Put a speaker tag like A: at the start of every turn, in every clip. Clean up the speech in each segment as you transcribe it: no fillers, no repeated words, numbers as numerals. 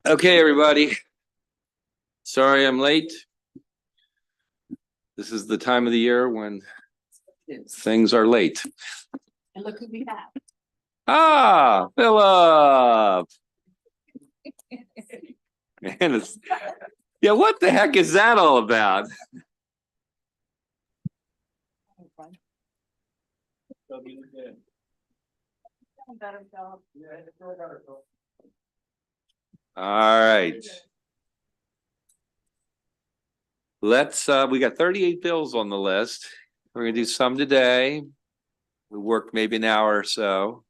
A: Okay, everybody. Sorry I'm late. This is the time of the year when things are late.
B: And look who we have.
A: Ah, Philip. Man, yeah, what the heck is that all about? All right. We got 38 bills on the list. We're gonna do some today. We work maybe an hour or so,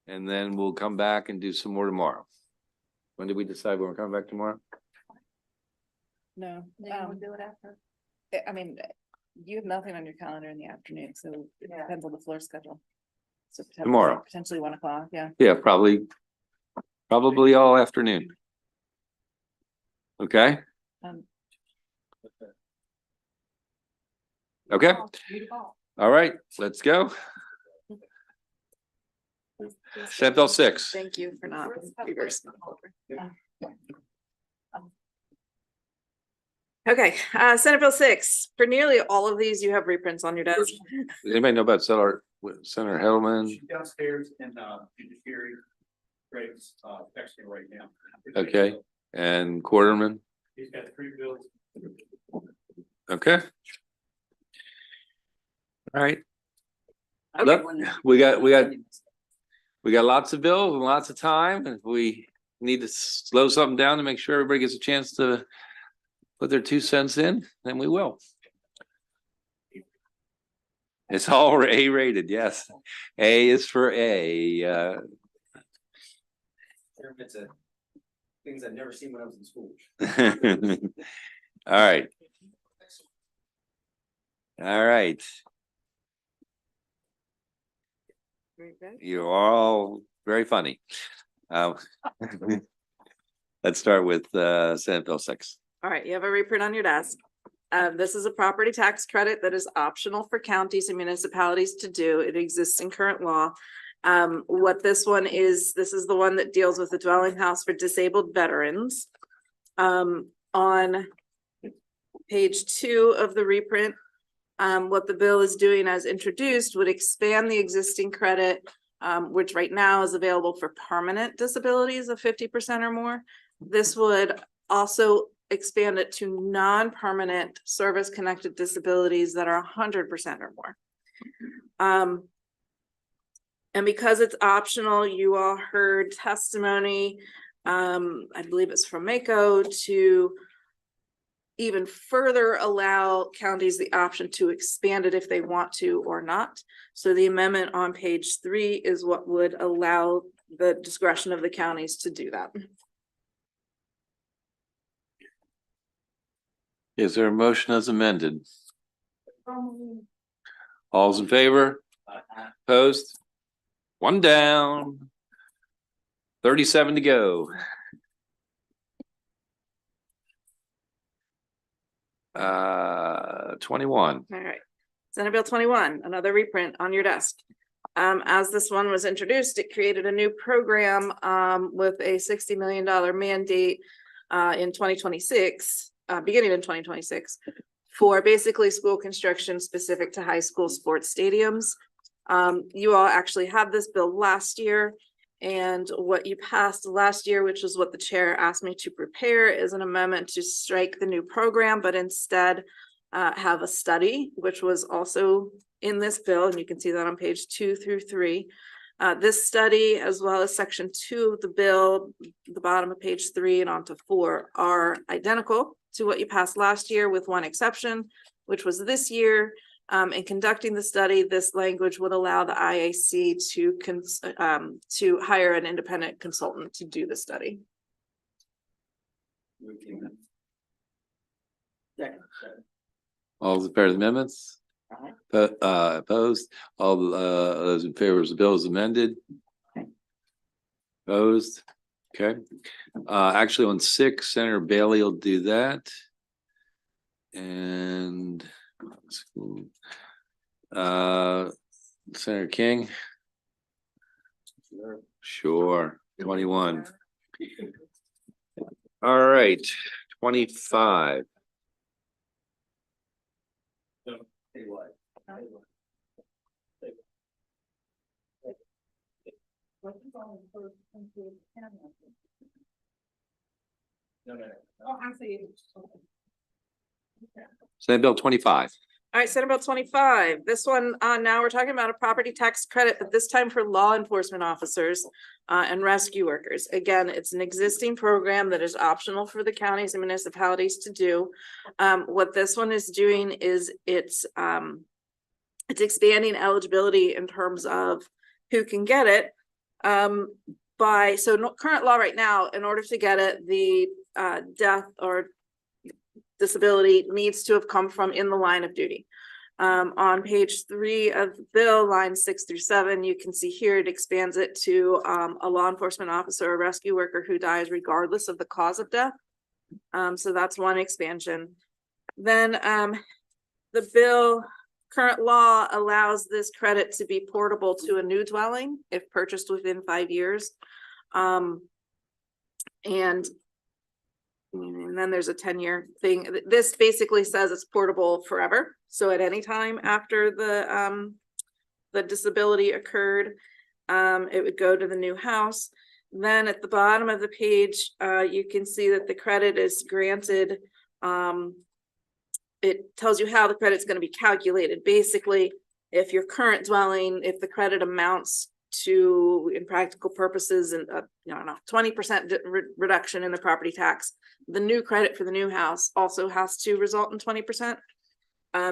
A: and then we'll come back and do some more tomorrow. When did we decide we're coming back tomorrow?
B: No, we'll do it after. I mean, you have nothing on your calendar in the afternoon, so it depends on the floor schedule. So
A: Tomorrow.
B: Potentially 1 o'clock, yeah.
A: Yeah, probably all afternoon. Okay. Okay. All right, let's go. Senate Bill 6.
B: Thank you for not reversing. Okay, Senate Bill 6. For nearly all of these, you have reprints on your desk.
A: Does anybody know about Senator Hedelman?
C: She's downstairs in judiciary. Greg's texting right now.
A: Okay, and Quarterman.
C: He's got 3 bills.
A: Okay. All right.
B: Okay.
A: Look, we got lots of bills and lots of time, and if we need to slow something down to make sure everybody gets a chance to put their 2 cents in, then we will. It's all A rated, yes. A is for A.
C: It's things I've never seen when I was in school.
A: All right. All right. You're all very funny. Let's start with Senate Bill 6.
B: All right, you have a reprint on your desk. This is a property tax credit that is optional for counties and municipalities to do. It exists in current law. What this one is, this is the one that deals with the dwelling house for disabled veterans. On page 2 of the reprint, what the bill is doing as introduced would expand the existing credit, which right now is available for permanent disabilities of 50% or more. This would also expand it to non-permanent service-connected disabilities that are 100% or more. And because it's optional, you all heard testimony, I believe it's from Mako, to even further allow counties the option to expand it if they want to or not. So the amendment on page 3 is what would allow the discretion of the counties to do that.
A: Is there a motion as amended? All's in favor? Opposed? 1 down. 37 to go. 21.
B: All right. Senate Bill 21, another reprint on your desk. As this one was introduced, it created a new program with a $60 million mandate in 2026, beginning in 2026, for basically school construction specific to high school sports stadiums. You all actually had this bill last year, and what you passed last year, which is what the chair asked me to prepare, is an amendment to strike the new program, but instead have a study, which was also in this bill, and you can see that on page 2 through 3. This study, as well as section 2 of the bill, the bottom of page 3 and onto 4, are identical to what you passed last year, with one exception, which was this year. In conducting the study, this language would allow the IAC to hire an independent consultant to do the study.
A: All those in favor of the amendments? Opposed? All those in favor of the bill as amended? Opposed? Okay. Actually, on 6, Senator Bailey will do that. And Senator King? Sure. 21. All right, 25.
B: Oh, I see.
A: Senate Bill 25.
B: All right, Senate Bill 25. This one, now we're talking about a property tax credit, but this time for law enforcement officers and rescue workers. Again, it's an existing program that is optional for the counties and municipalities to do. What this one is doing is it's expanding eligibility in terms of who can get it. Current law right now, in order to get it, the death or disability needs to have come from in the line of duty. On page 3 of the bill, lines 6 through 7, you can see here it expands it to a law enforcement officer or rescue worker who dies regardless of the cause of death. So that's one expansion. Then the bill, current law allows this credit to be portable to a new dwelling if purchased within 5 years. And then there's a 10-year thing. This basically says it's portable forever. So at any time after the disability occurred, it would go to the new house. Then at the bottom of the page, you can see that the credit is granted. It tells you how the credit's going to be calculated. Basically, if your current dwelling, if the credit amounts to, in practical purposes, and 20% reduction in the property tax, the new credit for the new house also has to result in 20%.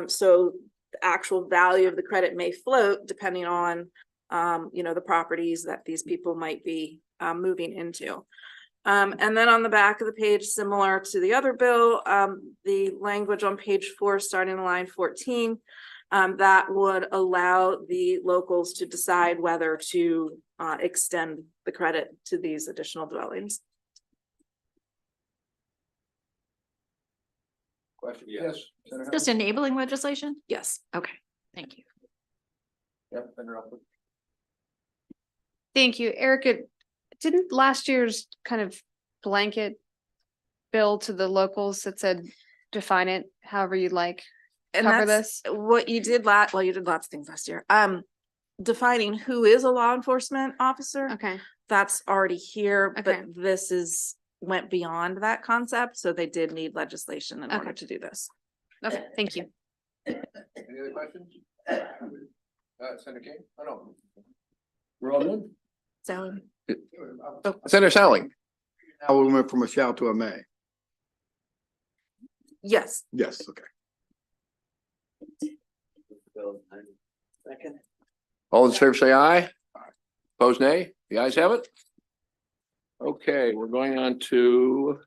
B: So the actual value of the credit may float depending on the properties that these people might be moving into. And then on the back of the page, similar to the other bill, the language on page 4, starting in line 14, that would allow the locals to decide whether to extend the credit to these additional dwellings.
C: Question, yes. Senator
D: Just
C: Howard?
D: enabling legislation?
B: Yes.
D: Okay, thank you.
C: Yep, Senator Upwood.
D: Thank you, Erica. Didn't last year's kind of blanket bill to the locals that said define it however you'd like?
B: And
D: Cover
B: that's what you did you did lots of things last year. Defining who is a law enforcement officer.
D: Okay,
B: That's already here,
D: Okay.
B: but this went beyond that concept. So they did need legislation in order
D: Okay.
B: to do this.
D: okay, thank you.
C: Any other questions? Senator King? Oh, no. We're all done?
B: So
C: Senator Sally.
E: Now we went from a shall to a may.
B: yes.
E: Yes, okay.
C: All in favor, say aye. Opposed, nay. The ayes have it. Okay, we're going on to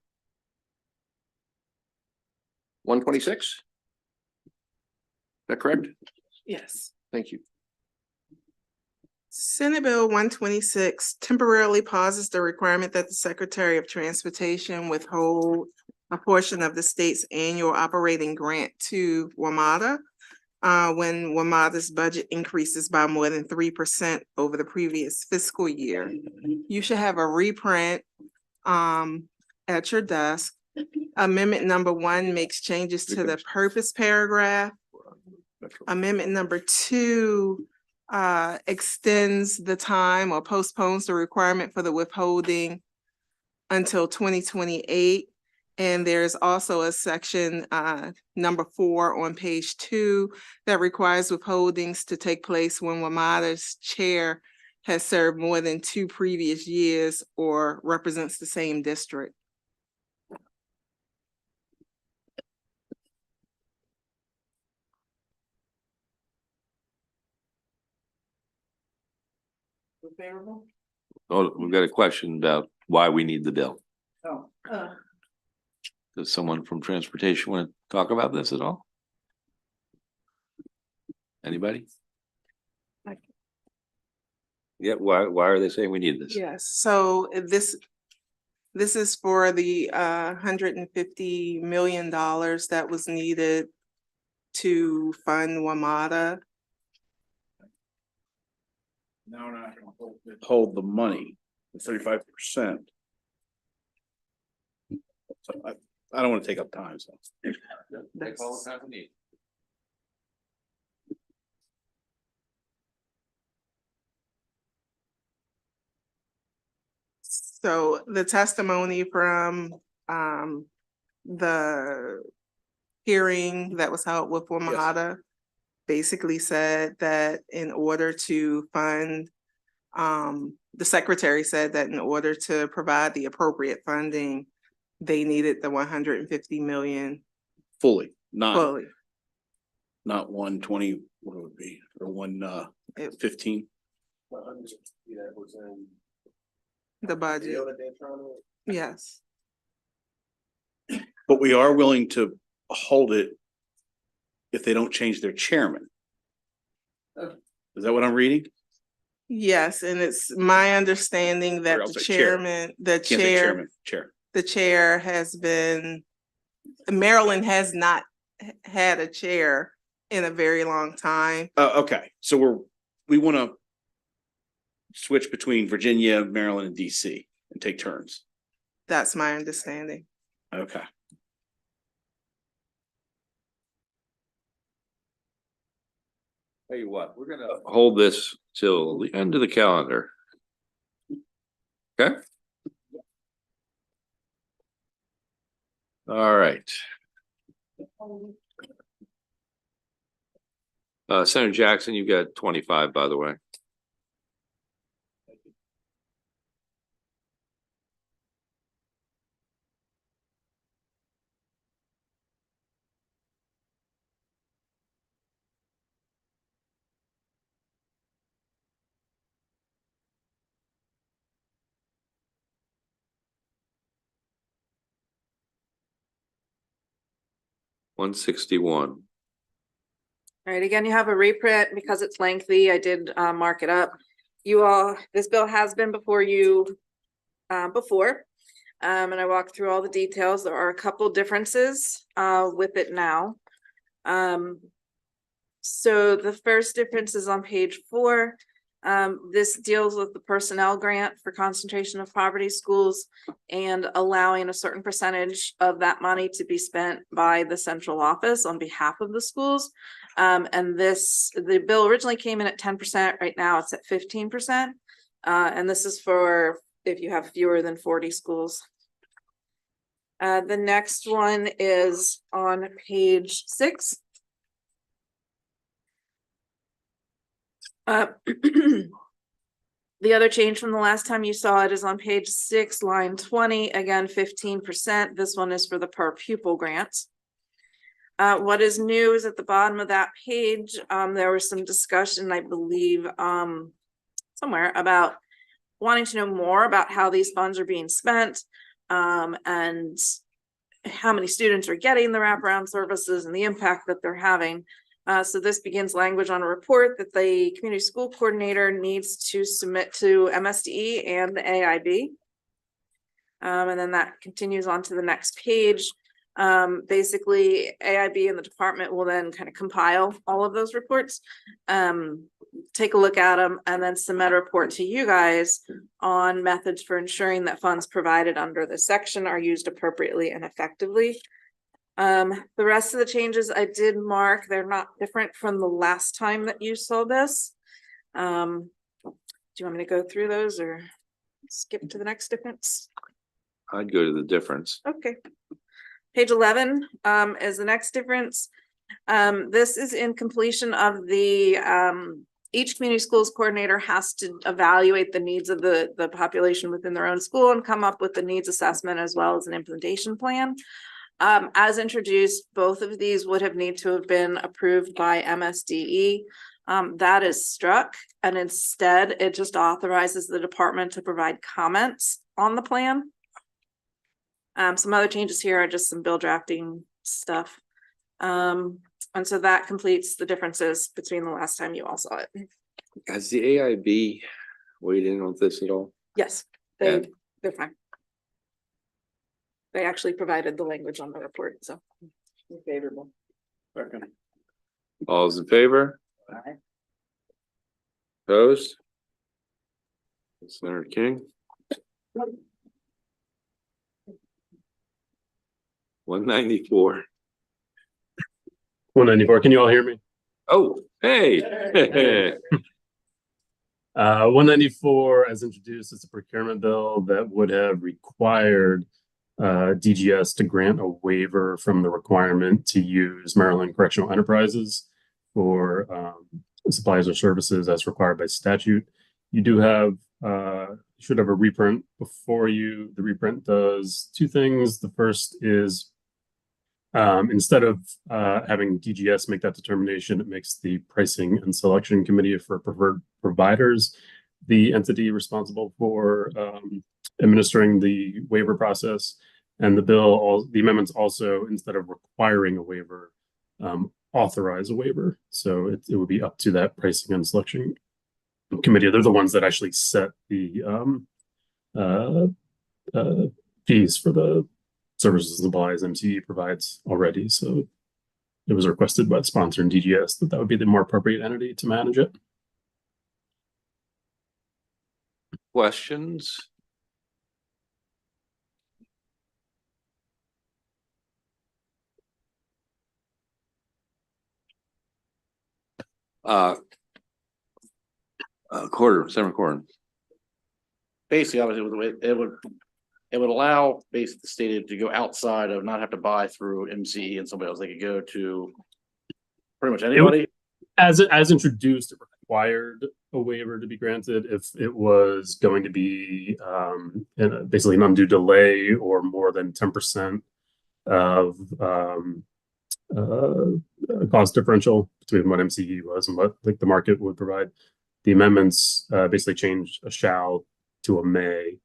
C: 126. Is that correct?
F: Yes.
C: Thank you.
F: Senate Bill 126 temporarily pauses the requirement that the Secretary of Transportation withhold a portion of the state's annual operating grant to WMATA when WMATA's budget increases by more than 3% over the previous fiscal year. You should have a reprint at your desk. Amendment number 1 makes changes to the purpose paragraph. Amendment number 2 extends the time or postpones the requirement for the withholding until 2028. And there's also a section number 4 on page 2 that requires withholdings to take place when WMATA's chair has served more than 2 previous years or represents the same district. Favorable?
A: Oh, we've got a question about why we need the bill.
F: Oh.
A: Does someone from transportation want to talk about this at all? Anybody? Yeah, why are they saying we need this?
F: Yes, so this is for the $150 million that was needed to fund WMATA.
G: Now we're not gonna hold the money, the 35%. So I don't want to take up time, so.
A: That's all time we need.
F: So the testimony from the hearing that was held with WMATA basically said that in order to fund, the secretary said that in order to provide the appropriate funding, they needed the 150 million
G: Fully, not
F: fully.
G: 120, what it would be, or 115.
F: The budget, yes.
G: But we are willing to hold it if they don't change their chairman. Is that what I'm reading?
F: Yes, and it's my understanding that
G: Or I'll
F: the
G: say chair.
F: chairman, the
G: Can't say
F: chair,
G: chairman, chair.
F: the chair has been, Maryland has not had a chair in a very long time.
G: Okay, so we want to switch between Virginia, Maryland, and DC and take turns.
F: That's my understanding.
G: Okay.
A: Tell you what, we're gonna hold this till the end of the calendar. Okay? All right. Senator Jackson, you got 25, by the way. $161.
B: All right, again, you have a reprint because it's lengthy. I did mark it up. You all, this bill has been before you before. And I walked through all the details. There are a couple differences with it now. So the first difference is on page 4. This deals with the personnel grant for concentration of poverty schools and allowing a certain percentage of that money to be spent by the central office on behalf of the schools. And the bill originally came in at 10%. Right now it's at 15%. And this is for if you have fewer than 40 schools. The next one is on page 6. The other change from the last time you saw it is on page 6, line 20, again, 15%. This one is for the per pupil grants. What is new is at the bottom of that page, there was some discussion, I believe, somewhere about wanting to know more about how these funds are being spent, and how many students are getting the wraparound services and the impact that they're having. So this begins language on a report that the community school coordinator needs to submit to MSDE and the AIB. And then that continues on to the next page. Basically, AIB and the department will then kind of compile all of those reports, take a look at them, and then submit a report to you guys on methods for ensuring that funds provided under this section are used appropriately and effectively. The rest of the changes I did mark, they're not different from the last time that you saw this. Do you want me to go through those or skip to the next difference?
A: I'd go to the difference.
B: Okay. Page 11 is the next difference. This is in completion of the each community schools coordinator has to evaluate the needs of the population within their own school and come up with the needs assessment as well as an implementation plan. As introduced, both of these would have need to have been approved by MSDE. That is struck, and instead it just authorizes the department to provide comments on the plan. Some other changes here are just some bill drafting stuff. And so that completes the differences between the last time you all saw it.
A: Has the AIB weighed in on this at all?
B: Yes, they're fine. They actually provided the language on the report, so favorable.
G: Second.
A: All those in favor? Opposed? Senator King? 194.
H: 194. Can you all hear me?
A: Oh, hey.
H: 194, as introduced, is a procurement bill that would have required DGS to grant a waiver from the requirement to use Maryland Correctional Enterprises for supplies or services as required by statute. You do have, should have a reprint before you. The reprint does two things. The first is instead of having DGS make that determination, it makes the Pricing and Selection Committee for Preferred Providers the entity responsible for administering the waiver process. And the amendments also, instead of requiring a waiver, authorize a waiver. So it would be up to that Pricing and Selection Committee. They're the ones that actually set the fees for the services and supplies MCE provides already. So it was requested by the sponsor and DGS that would be the more appropriate entity to manage it.
A: Questions? Senator Corn.
G: Basically, obviously, it would allow basically the state to go outside of not have to buy through MCE and somebody else. They could go to pretty much anybody.
H: As introduced, it required a waiver to be granted if it was going to be basically an undue delay or more than 10% of a cost differential between what MCE was and what the market would provide. The amendments basically changed a shall to a may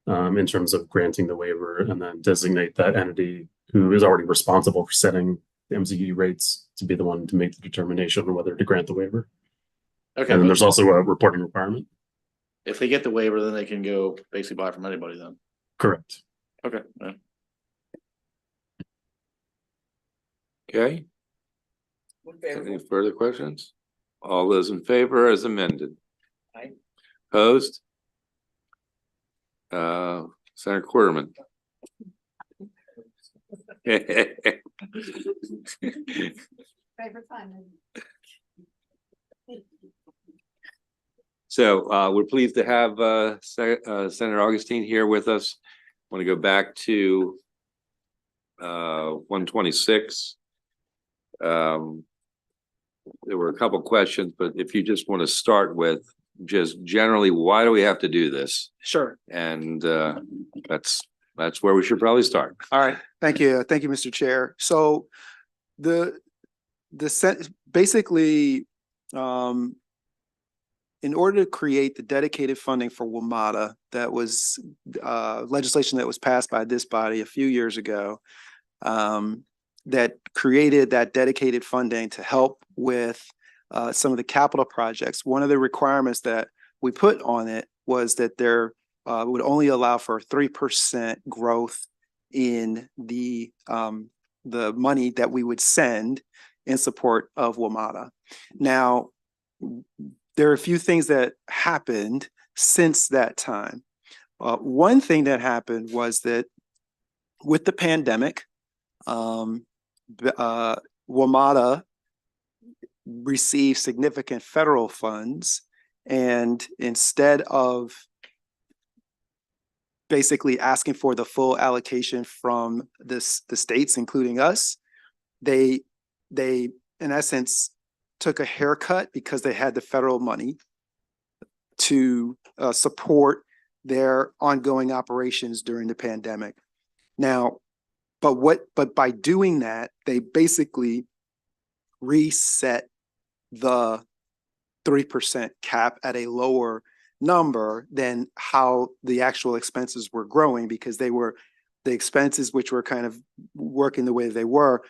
H: in terms of granting the waiver, and then designate that entity who is already responsible for setting the MCE rates to be the one to make the determination on whether to grant the waiver.
G: Okay,
H: And then
G: but
H: there's also a reporting requirement.
G: if they get the waiver, then they can go basically buy from anybody then.
H: Correct.
G: Okay. Yeah.
A: Okay. Any further questions? All those in favor as amended?
F: Aye.
A: Opposed? Senator Quarterman. So we're pleased to have Senator Augustine here with us. Want to go back to 126. There were a couple questions, but if you just want to start with just generally, why do we have to do this?
I: Sure.
A: And that's where we should probably start.
I: All right. Thank you. Thank you, Mr. Chair. So basically, in order to create the dedicated funding for WMATA, that was legislation that was passed by this body a few years ago, that created that dedicated funding to help with some of the capital projects. One of the requirements that we put on it was that there would only allow for 3% growth in the money that we would send in support of WMATA. Now, there are a few things that happened since that time. One thing that happened was that with the pandemic, WMATA received significant federal funds, and instead of basically asking for the full allocation from the states, including us, they in essence took a haircut because they had the federal money to support their ongoing operations during the pandemic. Now, but by doing that, they basically reset the 3% cap at a lower number than how the actual expenses were growing, because the expenses, which were kind of working the way they were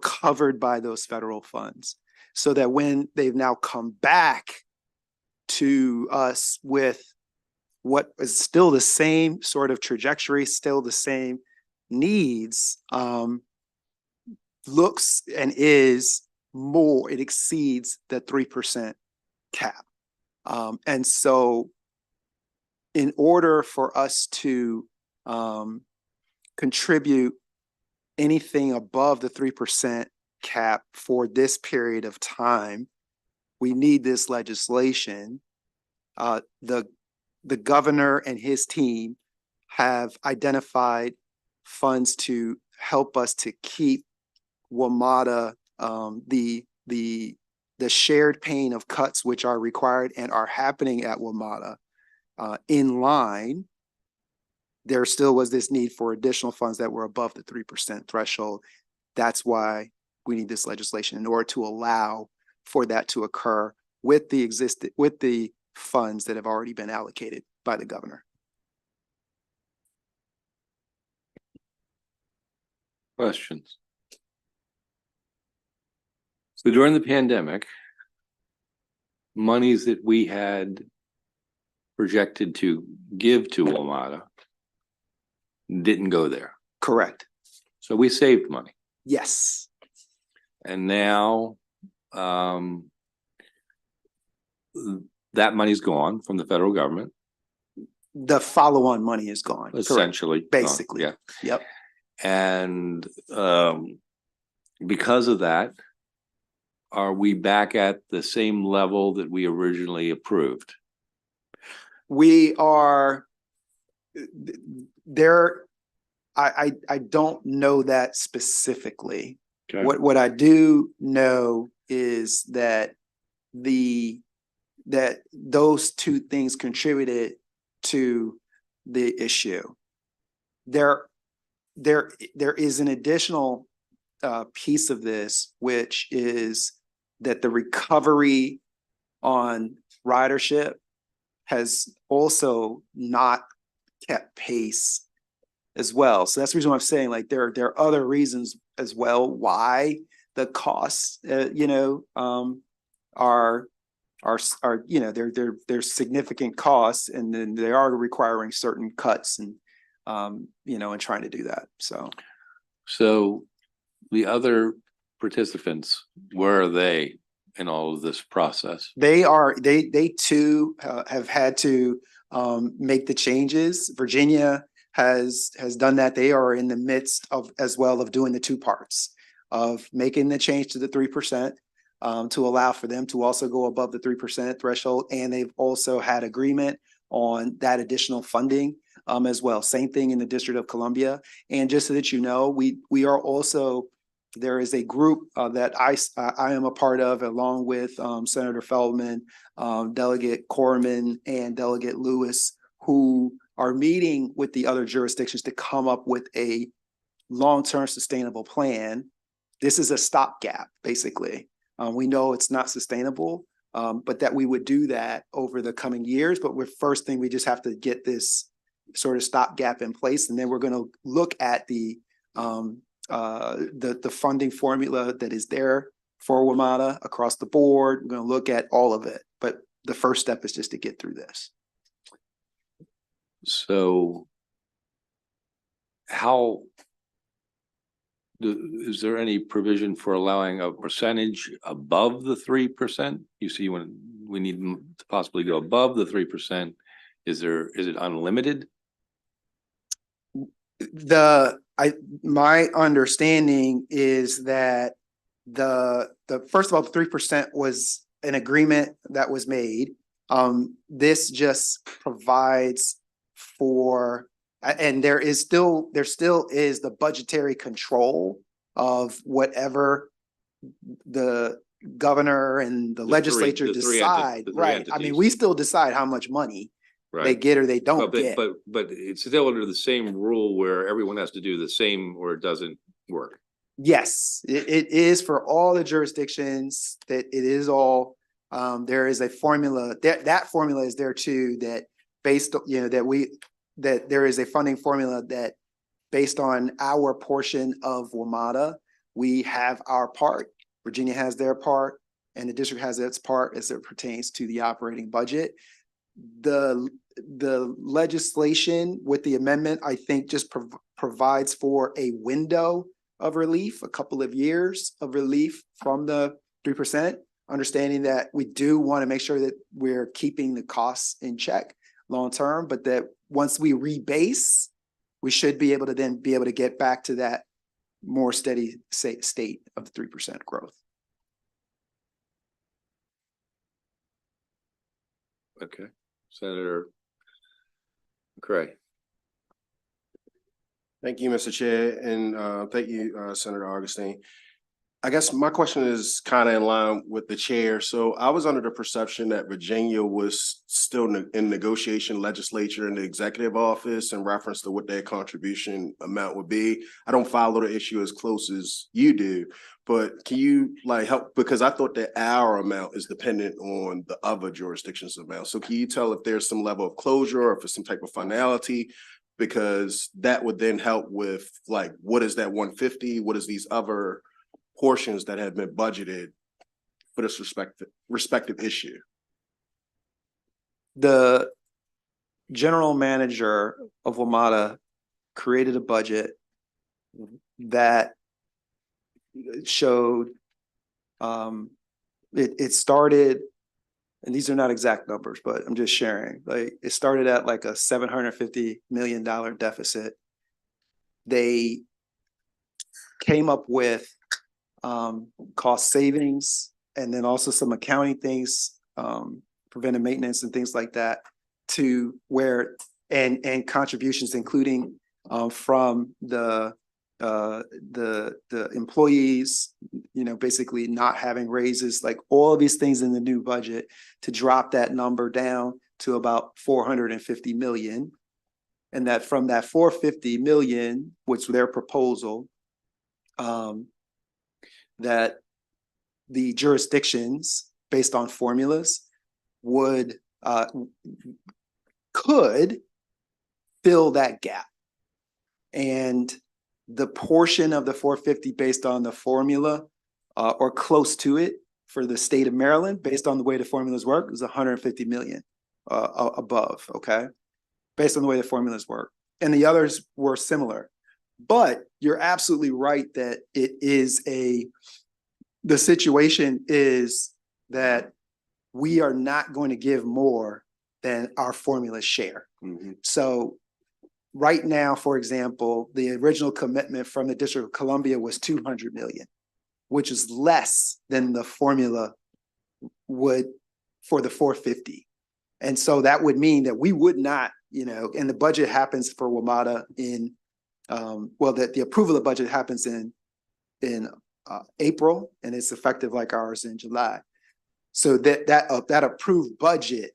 I: covered by those federal funds. So that when they've now come back to us with what is still the same sort of trajectory, still the same needs, looks and is more, it exceeds the 3% cap. And so in order for us to contribute anything above the 3% cap for this period of time, we need this legislation. The governor and his team have identified funds to help us to keep WMATA, the shared pain of cuts which are required and are happening at WMATA, in line. There still was this need for additional funds that were above the 3% threshold. That's why we need this legislation in order to allow for that to occur with the funds that have already been allocated by the governor.
A: Questions? So during the pandemic, monies that we had projected to give to WMATA didn't go there.
I: Correct.
A: So we saved money.
I: Yes.
A: And now that money's gone from the federal government,
I: The follow-on money is gone. Correct.
A: essentially. gone,
I: Basically.
A: Yeah.
I: Yep.
A: And because of that, are we back at the same level that we originally approved?
I: We are there. I don't know that specifically.
A: Okay.
I: What I do know is that those two things contributed to the issue. There is an additional piece of this, which is that the recovery on ridership has also not kept pace as well. So that's the reason why I'm saying, like, there are other reasons as well why the costs, are there's significant costs, and then they are requiring certain cuts and and trying to do that.
A: So the other participants, where are they in all of this process?
I: They too have had to make the changes. Virginia has done that. They are in the midst of as well of doing the two parts of making the change to the 3%. To allow for them to also go above the 3% threshold. And they've also had agreement on that additional funding as well. Same thing in the District of Columbia. And just so that you know, we are also, there is a group that I am a part of, along with Senator Feldman, Delegate Corman, and Delegate Lewis, who are meeting with the other jurisdictions to come up with a long-term sustainable plan. This is a stopgap, basically. We know it's not sustainable, but that we would do that over the coming years. But first thing, we just have to get this sort of stopgap in place, and then we're going to look at the funding formula that is there for WMATA across the board. We're going to look at all of it, but the first step is just to get through this.
A: So is there any provision for allowing a percentage above the 3%? You see, when we need to possibly go above the 3%, is it unlimited?
I: My understanding is that the first of all, the 3% was an agreement that was made. This just provides for, and there still is the budgetary control of whatever the governor and the legislature decide. Right. I mean, we still decide how much money they get or they don't get.
A: But it's still under the same rule where everyone has to do the same or it doesn't work.
I: Yes, it is for all the jurisdictions. That it is all, there is a formula, that formula is there too, that based, that there is a funding formula that based on our portion of WMATA, we have our part, Virginia has their part, and the district has its part as it pertains to the operating budget. The legislation with the amendment, I think, just provides for a window of relief, a couple of years of relief from the 3%, understanding that we do want to make sure that we're keeping the costs in check long term, but that once we rebase, we should be able to then be able to get back to that more steady state of the 3% growth.
A: Okay, Senator McCray.
J: Thank you, Mr. Chair, and thank you, Senator Augustine. I guess my question is kind of in line with the chair. So I was under the perception that Virginia was still in negotiation legislature in the executive office in reference to what their contribution amount would be. I don't follow the issue as close as you do, but can you like help? Because I thought that our amount is dependent on the other jurisdictions' amount. So can you tell if there's some level of closure or if it's some type of finality? Because that would then help with like, what is that 150? What is these other portions that have been budgeted for this respective issue?
I: The general manager of WMATA created a budget that showed it started, and these are not exact numbers, but I'm just sharing, like it started at like a $750 million deficit. They came up with cost savings and then also some accounting things, preventive maintenance and things like that, to where and contributions including from the employees, you know, basically not having raises, like all of these things in the new budget to drop that number down to about 450 million. And that from that 450 million, which their proposal, that the jurisdictions based on formulas would could fill that gap. And the portion of the 450 based on the formula or close to it for the state of Maryland, based on the way the formulas work, is 150 million above, okay? Based on the way the formulas work. And the others were similar. But you're absolutely right that it is the situation is that we are not going to give more than our formula share.
J: Mm-hmm.
I: So right now, for example, the original commitment from the District of Columbia was 200 million, which is less than the formula would for the 450. And so that would mean that we would not, you know, and the budget happens for WMATA in, the approval of the budget happens in April, and it's effective like ours in July. So that approved budget,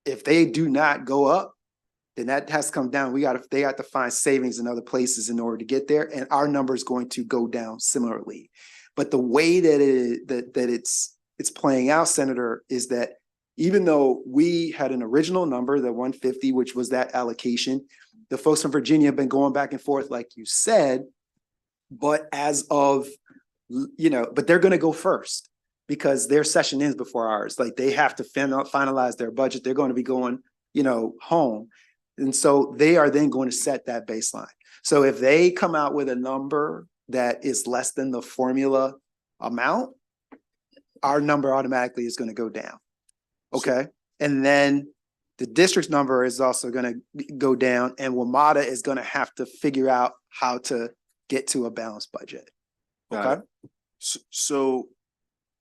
I: if they do not go up, then that has to come down. They have to find savings in other places in order to get there, and our number is going to go down similarly. But the way that it's playing out, Senator, is that even though we had an original number, the 150, which was that allocation, the folks from Virginia have been going back and forth, like you said, but as of, you know, but they're going to go first because their session ends before ours. Like they have to finalize their budget. They're going to be going, you know, home. And so they are then going to set that baseline. So if they come out with a number that is less than the formula amount, our number automatically is going to go down. Okay. And then the district's number is also going to go down, and WMATA is going to have to figure out how to get to a balanced budget. Okay.
J: So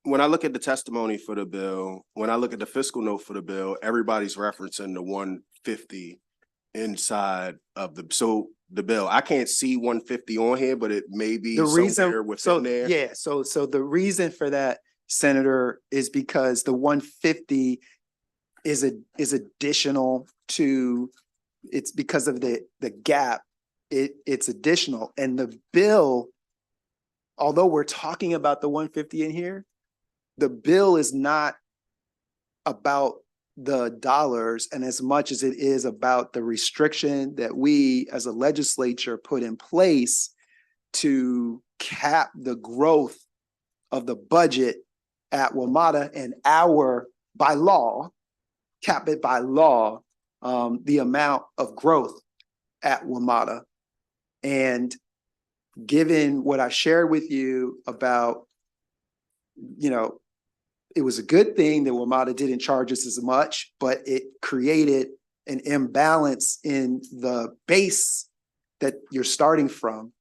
J: when I look at the testimony for the bill, when I look at the fiscal note for the bill, everybody's referencing the 150 inside of the bill. I can't see 150 on here, but it may be somewhere within there.
I: Yeah. So the reason for that, Senator, is because the 150 is additional to, it's because of the gap. It's additional, and the bill, although we're talking about the 150 in here, the bill is not about the dollars and as much as it is about the restriction that we as a legislature put in place to cap the growth of the budget at WMATA, and by law, cap it by law, the amount of growth at WMATA. And given what I shared with you about, you know, it was a good thing that WMATA didn't charge us as much, but it created an imbalance in the base that you're starting from.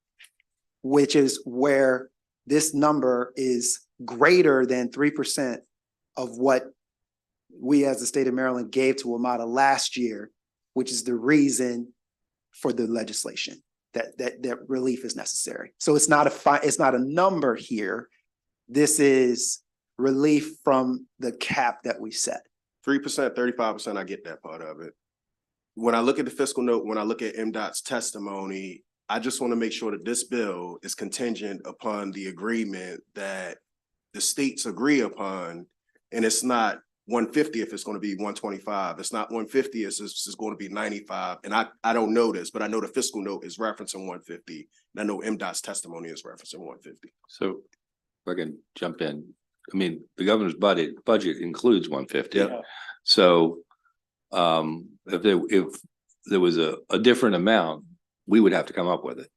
I: which is where this number is greater than 3% of what we as the state of Maryland gave to WMATA last year, which is the reason for the legislation that relief is necessary. So it's not a number here. This is relief from the cap that we set.
J: 3%, 35%, I get that part of it. When I look at the fiscal note, when I look at MDOT's testimony, I just want to make sure that this bill is contingent upon the agreement that the states agree upon, and it's not 150 if it's going to be 125. It's not 150 if it's going to be 95. And I don't know this, but I know the fiscal note is referencing 150. And I know MDOT's testimony is referencing 150.
A: So if I can jump in, I mean, the governor's budget includes 150.
J: Yeah.
A: So if there was a different amount, we would have to come up with it.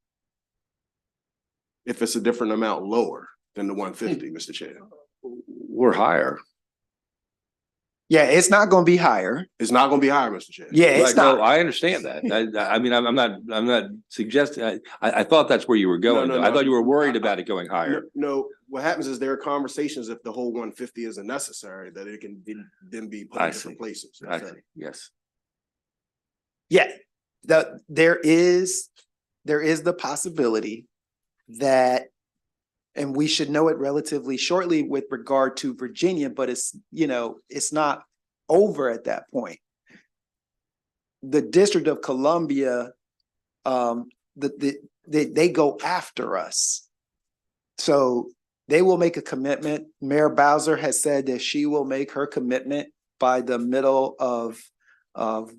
J: If it's a different amount lower than the 150, Mr. Chair.
A: We're higher.
I: Yeah, it's not going to be higher.
J: It's not going to be higher, Mr. Chair.
I: Yeah, it's
A: No,
I: not.
A: I understand that. I mean, I'm not suggesting, I thought that's where you were going.
J: No,
A: I
J: no.
A: thought you were worried about it going higher.
J: No, what happens is there are conversations if the whole 150 isn't necessary, that it can then be put
A: I
J: in different
A: see.
J: places.
A: I see, yes.
I: Yeah, there is the possibility that, and we should know it relatively shortly with regard to Virginia, but it's not over at that point. The District of Columbia, they go after us. So they will make a commitment. Mayor Bowser has said that she will make her commitment by the middle of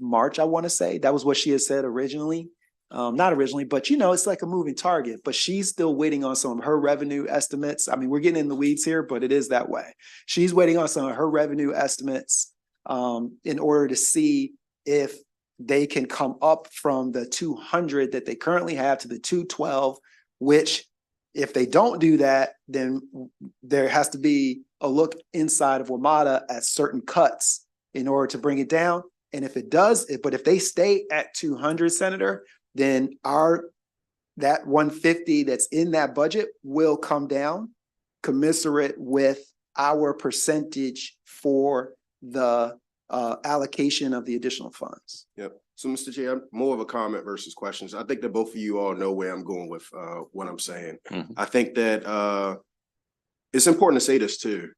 I: March, I want to say. That was what she had said originally. Not originally, but it's like a moving target, but she's still waiting on some of her revenue estimates. I mean, we're getting in the weeds here, but it is that way. She's waiting on some of her revenue estimates in order to see if they can come up from the 200 that they currently have to the 212, which if they don't do that, then there has to be a look inside of WMATA at certain cuts in order to bring it down. And if it does, but if they stay at 200, Senator, then that 150 that's in that budget will come down commensurate with our percentage for the allocation of the additional funds.
J: Yep. So, Mr. Chair, I'm more of a comment versus questions. I think that both of you all know where I'm going with what I'm saying.
A: Mhm.
J: I think that it's important to say this too.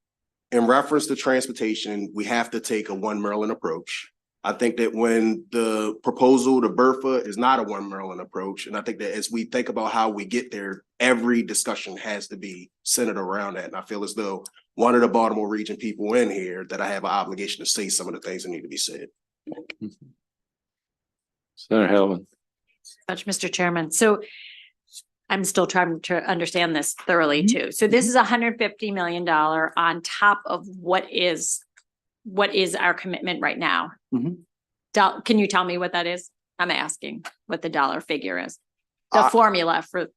J: In reference to transportation, we have to take a one Maryland approach. I think that when the proposal to BRFA is not a one Maryland approach, and I think that as we think about how we get there, every discussion has to be centered around that. And I feel as though one of the Baltimore region people in here, that I have an obligation to say some of the things that need to be said.
A: Senator Hellman.
K: Much, Mr. Chairman. So I'm still trying to understand this thoroughly too. So this is $150 million on top of what is our commitment right now?
I: Mhm.
K: Can you tell me what that is? I'm asking what the dollar figure is. The
I: Uh,
K: formula for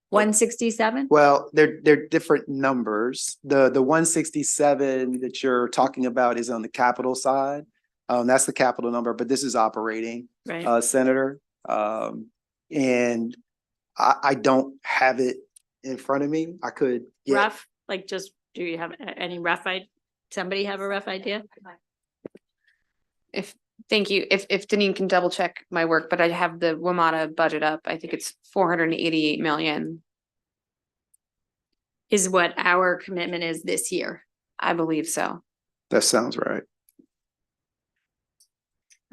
K: 167?
I: Well, they're different numbers. The 167 that you're talking about is on the capital side. That's the capital number, but this is operating,
K: Right.
I: Senator. And I don't have it in front of me. I could get.
K: Rough, like just, do you have any rough somebody have a rough idea?
D: Thank you. If Deneen can double check my work, but I have the WMATA budget up. I think it's 488 million.
K: Is what our commitment is this year.
D: I believe so.
I: That sounds right.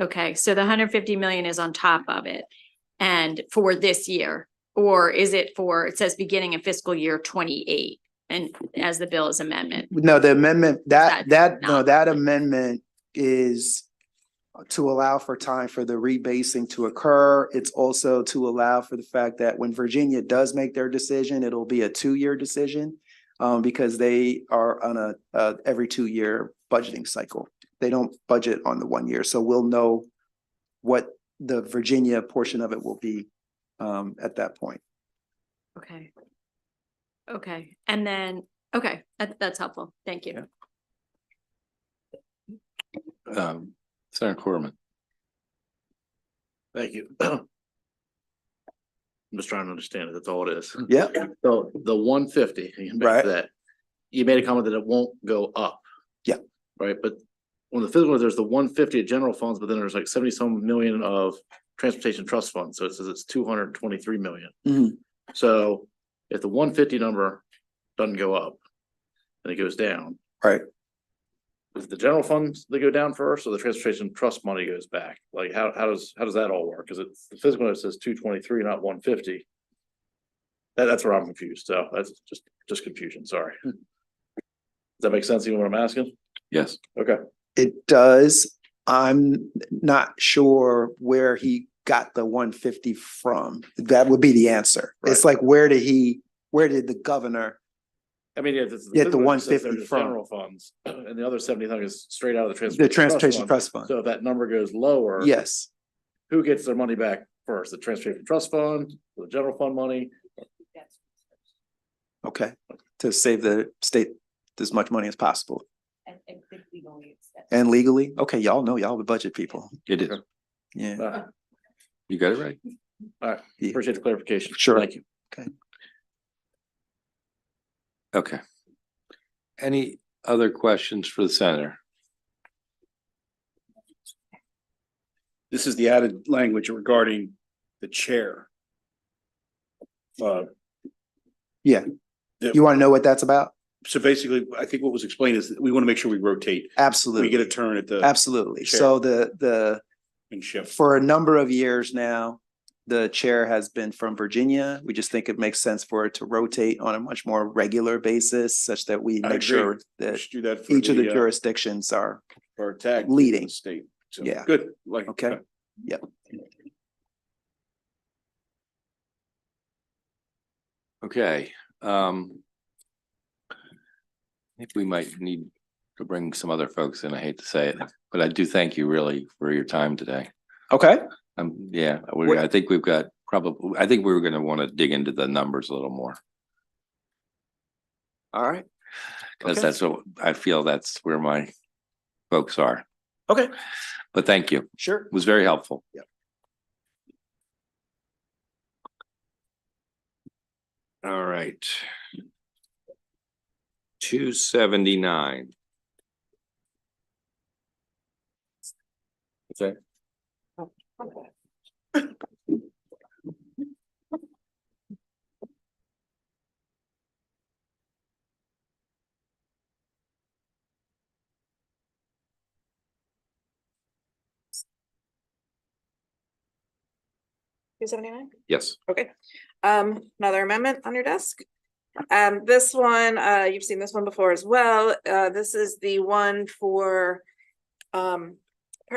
K: Okay, so the 150 million is on top of it. And for this year, or is it it says beginning of fiscal year 28 and as the bill's amendment?
I: No, the amendment, that
K: not-
I: amendment is to allow for time for the rebasing to occur. It's also to allow for the fact that when Virginia does make their decision, it'll be a 2-year decision because they are on a every 2-year budgeting cycle. They don't budget on the 1 year. So we'll know what the Virginia portion of it will be at that point.
K: Okay. Okay, and then, okay, that's helpful. Thank you.
A: Senator Corman.
G: Thank you. I'm just trying to understand it. That's all it is.
I: Yeah,
G: So the 150, back to
I: Right.
G: that. You made a comment that it won't go up.
I: Yeah.
G: Right, but when the physical, there's the 150 of general funds, but then there's like 70 some million of transportation trust funds. So it says it's 223 million.
I: Mhm.
G: So if the 150 number doesn't go up and it goes down.
I: Right.
G: Is the general funds that go down first or the transportation trust money goes back? Like how does that all work? Cause it's the physical, it says 223, not 150. That's where I'm confused. So that's just confusion. Sorry. Does that make sense? Even what I'm asking?
A: Yes.
G: Okay.
I: It does. I'm not sure where he got the 150 from. That would be the answer. It's like, where did the governor?
G: I mean, if it's.
I: Get the
G: physical, it says
I: 150
G: there's
I: from-
G: General funds and the other 70 is straight out of the
I: The
G: transportation.
I: transportation trust fund.
G: So if that number goes lower.
I: Yes.
G: Who gets their money back first? The transportation trust fund, the general fund money?
I: Okay. To save the state as much money as possible. And legally? Okay, y'all know y'all the budget people.
A: It is.
I: Yeah.
A: You got it right.
G: All right,
I: Yeah.
G: appreciate the clarification.
I: Sure.
G: Thank you.
A: Okay. Any other questions for the senator?
E: This is the added language regarding the chair.
I: Yeah. You want to know what that's about?
E: So basically, I think what was explained is that we want to make sure we rotate.
I: Absolutely.
E: We get a turn at the
I: Absolutely.
E: chair.
I: So the
E: and shift.
I: for a number of years now, the chair has been from Virginia. We just think it makes sense for it to rotate on a much more regular basis, such that we
E: I
I: make
E: agree.
I: sure
E: We
I: that
E: should do that for
I: each of the
E: the,
I: jurisdictions are
E: for tag
I: leading.
E: state. So,
I: Yeah.
E: Good. Like,
I: okay. Yep.
A: Okay. I think we might need to bring some other folks in. I hate to say it, but I do thank you really for your time today.
I: Okay.
A: Yeah, I think we've got I think we were gonna want to dig into the numbers a little more.
I: All right.
A: Because
I: Okay.
A: that's what I feel that's where my folks are.
I: Okay.
A: But thank you.
I: Sure.
A: It was very helpful.
I: Yep.
A: All right. 279. Okay. Yes.
B: Okay, another amendment on your desk. This one, you've seen this one before as well. This is the one for, pardon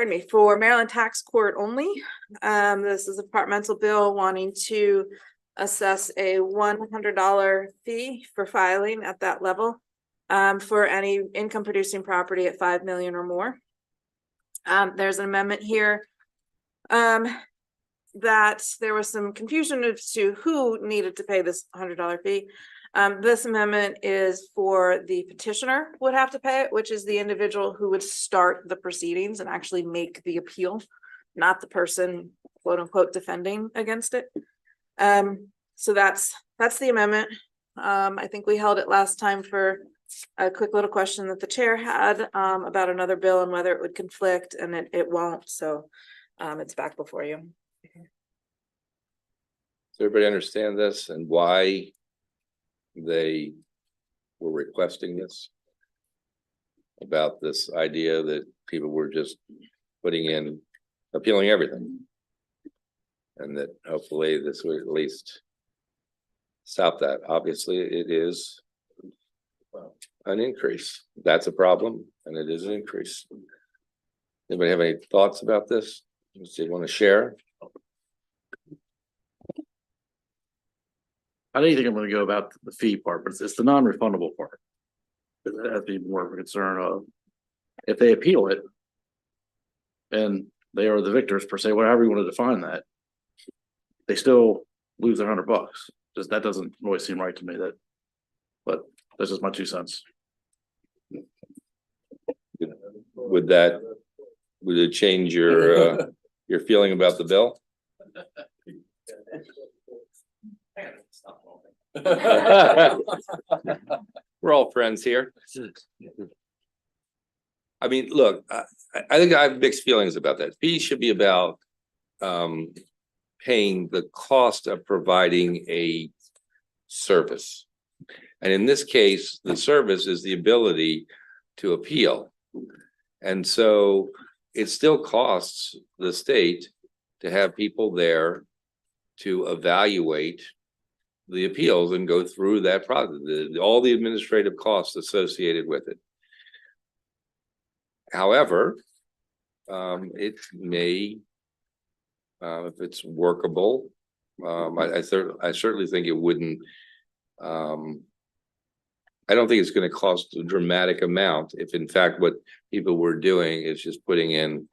B: me, for Maryland Tax Court only. This is a departmental bill wanting to assess a $100 fee for filing at that level, for any income producing property at 5 million or more. There's an amendment here. That there was some confusion as to who needed to pay this $100 fee. This amendment is for the petitioner would have to pay it, which is the individual who would start the proceedings and actually make the appeal, not the person quote unquote defending against it. So that's the amendment. I think we held it last time for a quick little question that the chair had about another bill and whether it would conflict, and it won't. So it's back before you.
A: Does everybody understand this and why they were requesting this? About this idea that people were just putting in, appealing everything. And that hopefully this would at least stop that. Obviously, it is an increase. That's a problem, and it is an increase. Anybody have any thoughts about this? Do you want to share?
G: How do you think I'm gonna go about the fee part, but it's the non-refundable part. That has to be more of a concern of if they appeal it. And they are the victors per se, whatever you want to define that. They still lose their $100. Just that doesn't always seem right to me but that's just my 2 cents.
A: Would it change your feeling about the bill? We're all friends here. I mean, look, I think I have mixed feelings about that. Fee should be about paying the cost of providing a service. And in this case, the service is the ability to appeal. And so it still costs the state to have people there to evaluate the appeals and go through that process, all the administrative costs associated with it. However, it may, if it's workable, I certainly think it wouldn't. I don't think it's going to cost a dramatic amount if, in fact, what people were doing is just putting in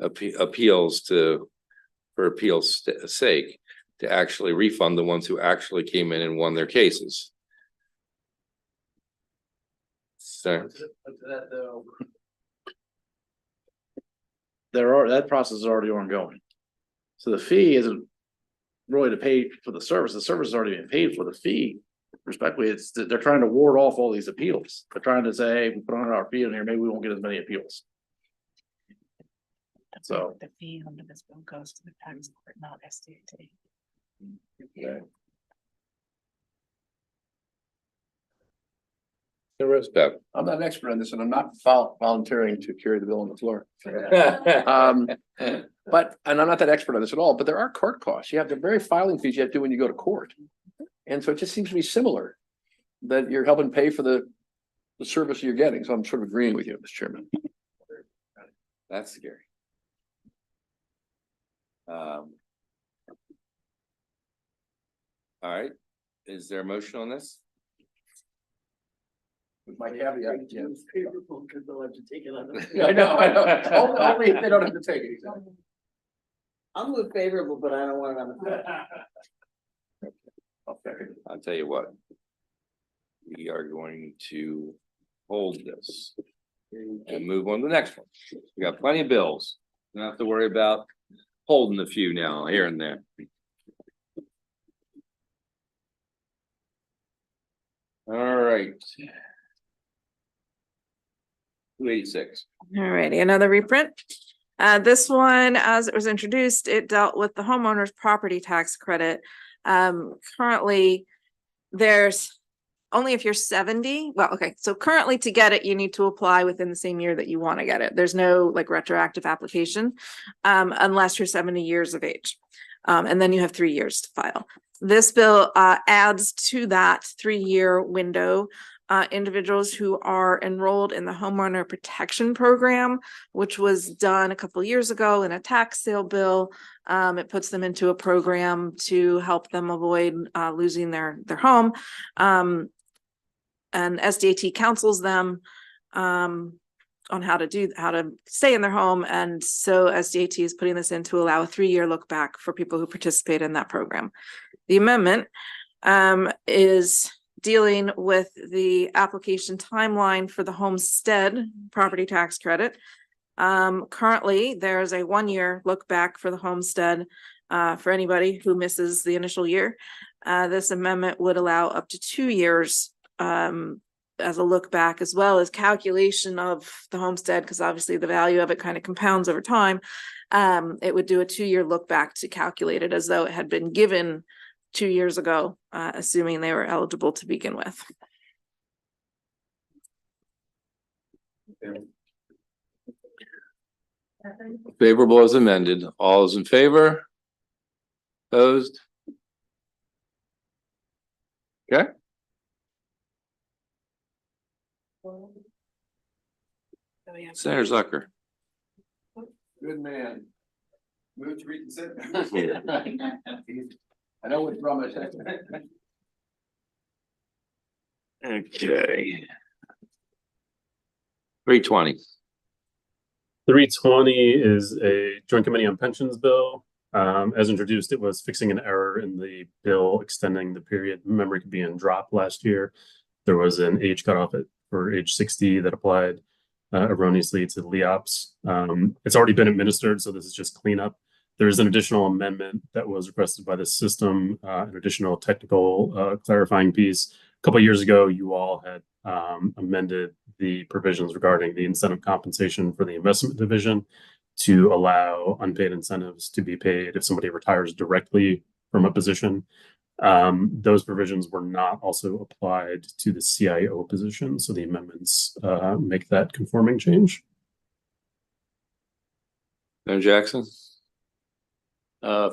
A: appeals for appeals' sake, to actually refund the ones who actually came in and won their cases. So.
G: That process is already ongoing. So the fee isn't really to pay for the service. The service is already being paid for. The fee, respectfully, they're trying to ward off all these appeals. They're trying to say, hey, we put $100 fee in here, maybe we won't get as many appeals. So
L: the fee under this bill goes to the tax court, not SDT.
A: Okay. The rest, Bev.
C: I'm not an expert on this and I'm not volunteering to carry the bill on the floor. But, and I'm not that expert on this at all, but there are court costs. You have the very filing fees you have to do when you go to court. And so it just seems to be similar, that you're helping pay for the service you're getting. So I'm sort of agreeing with you, Mr. Chairman.
A: That's scary. All right, is there a motion on this?
C: With my caveat, yeah.
L: Because they'll have to take it out of.
C: I know. Only if they don't have to take it.
L: I'll move favorable, but I don't want it on the.
A: I'll tell you what. We are going to hold this and move on to the next one. We got plenty of bills. We don't have to worry about holding a few now, here and there. All right. 286.
B: All righty, another reprint. This one, as it was introduced, it dealt with the homeowner's property tax credit. Currently, there's only if you're 70. Well, okay, so currently to get it, you need to apply within the same year that you want to get it. There's no like retroactive application unless you're 70 years of age. And then you have 3 years to file. This bill adds to that 3-year window individuals who are enrolled in the homeowner protection program, which was done a couple of years ago in a tax sale bill. It puts them into a program to help them avoid losing their home. And SDAT counsels them on how to stay in their home. And so SDAT is putting this in to allow a 3-year look back for people who participate in that program. The amendment is dealing with the application timeline for the homestead property tax credit. Currently, there's a 1-year look back for the homestead for anybody who misses the initial year. This amendment would allow up to 2 years as a look back, as well as calculation of the homestead, because obviously the value of it kind of compounds over time. It would do a 2-year look back to calculate it as though it had been given 2 years ago, assuming they were eligible to begin with.
A: Favorable as amended. All is in favor? Opposed? Okay. Senator Zucker.
C: Good man. Move to reconsider. I know what's wrong with that.
A: Okay. 320.
H: 320 is a joint committee on pensions bill. As introduced, it was fixing an error in the bill extending the period memory could be in drop last year. There was an age cutoff for age 60 that applied erroneously to LEOPS. It's already been administered, so this is just cleanup. There's an additional amendment that was requested by the system, an additional technical clarifying piece. A couple of years ago, you all had amended the provisions regarding the incentive compensation for the investment division to allow unpaid incentives to be paid if somebody retires directly from a position. Those provisions were not also applied to the CIO position, so the amendments make that conforming change.
A: Senator Jackson?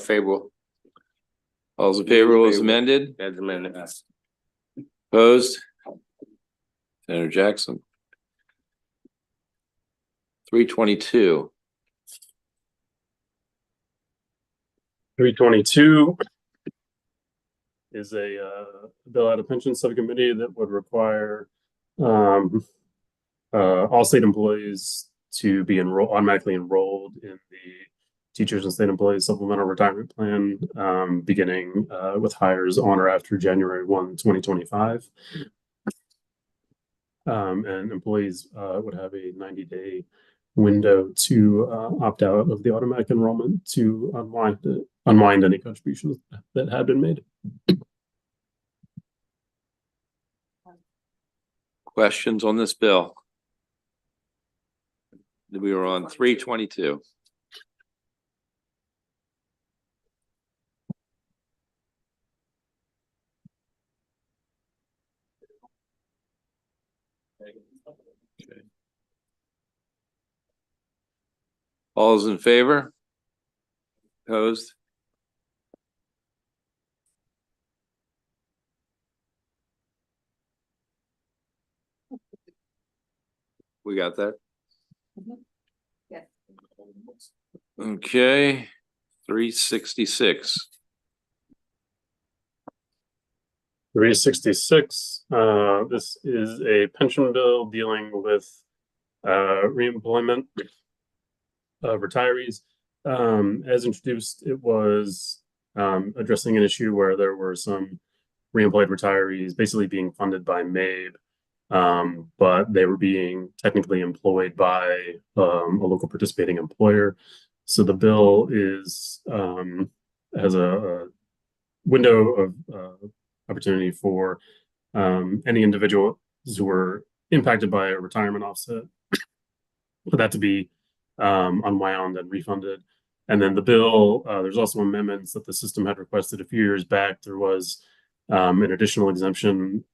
A: Favorable. All's in favor as amended? As amended. Opposed? Senator Jackson. 322.
H: 322 is a bill out of pension subcommittee that would require all state employees to be automatically enrolled in the Teachers and State Employees Supplemental Retirement Plan, beginning with hires on or after January 1, 2025. And employees would have a 90-day window to opt out of the automatic enrollment to unwind any contributions that had been made.
A: Questions on this bill? We were on 322. Okay. All's in favor? Opposed? We got that?
B: Yes.
A: Okay, 366.
H: 366. This is a pension bill dealing with reemployment of retirees. As introduced, it was addressing an issue where there were some reemployed retirees basically being funded by MABE, but they were being technically employed by a local participating employer. So the bill has a window of opportunity for any individuals who were impacted by a retirement offset for that to be unwound and refunded. And then the bill, there's also amendments that the system had requested a few years back. There was an additional exemption